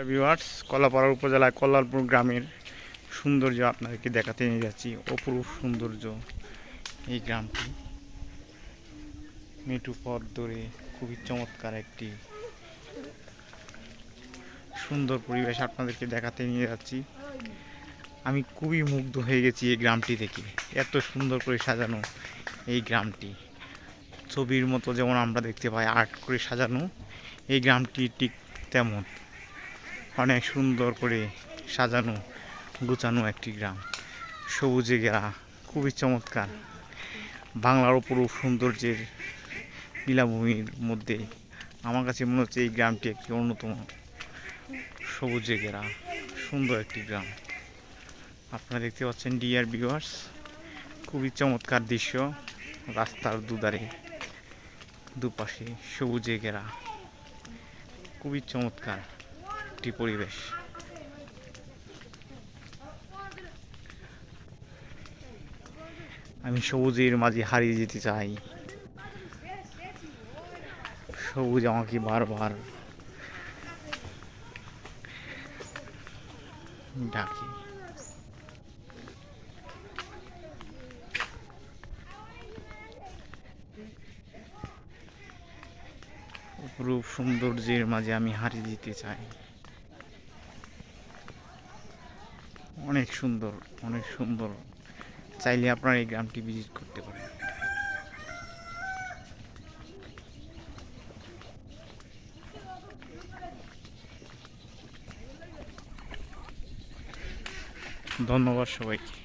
Viewers, Kalapara উপজেলায় কল্যাণপুর গ্রামের সৌন্দর্য আপনাদেরকে দেখাতে নিয়ে যাচ্ছি। অপরূপ সৌন্দর্য এই গ্রামটি, মেঠু পথ ধরে খুবই চমৎকার একটি সুন্দর পরিবেশ আপনাদেরকে দেখাতে নিয়ে যাচ্ছি। আমি খুবই মুগ্ধ হয়ে গেছি এই গ্রামটি দেখে। এত সুন্দর করে সাজানো এই গ্রামটি, ছবির মতো যেমন আমরা দেখতে পাই আর্ট করে সাজানো, এই গ্রামটি ঠিক তেমন অনেক সুন্দর করে সাজানো গুছানো একটি গ্রাম, সবুজে ঘেরা, খুবই চমৎকার। বাংলার অপরূপ সৌন্দর্যের লীলাভূমির মধ্যে আমার কাছে মনে হচ্ছে এই গ্রামটি একটি অন্যতম সবুজে ঘেরা সুন্দর একটি গ্রাম। আপনারা দেখতে পাচ্ছেন ডিয়ার ভিউয়ার্স, খুবই চমৎকার দৃশ্য। রাস্তার দুধারে দুপাশে সবুজে ঘেরা খুবই চমৎকার একটি পরিবেশ। আমি সবুজের মাঝে হারিয়ে যেতে চাই, সবুজ আমাকে বারবার ডাকে। অপরূপ সৌন্দর্যের মাঝে আমি হারিয়ে যেতে চাই। অনেক সুন্দর, অনেক সুন্দর। চাইলে আপনারা এই গ্রামটি ভিজিট করতে পারেন। ধন্যবাদ সবাইকে।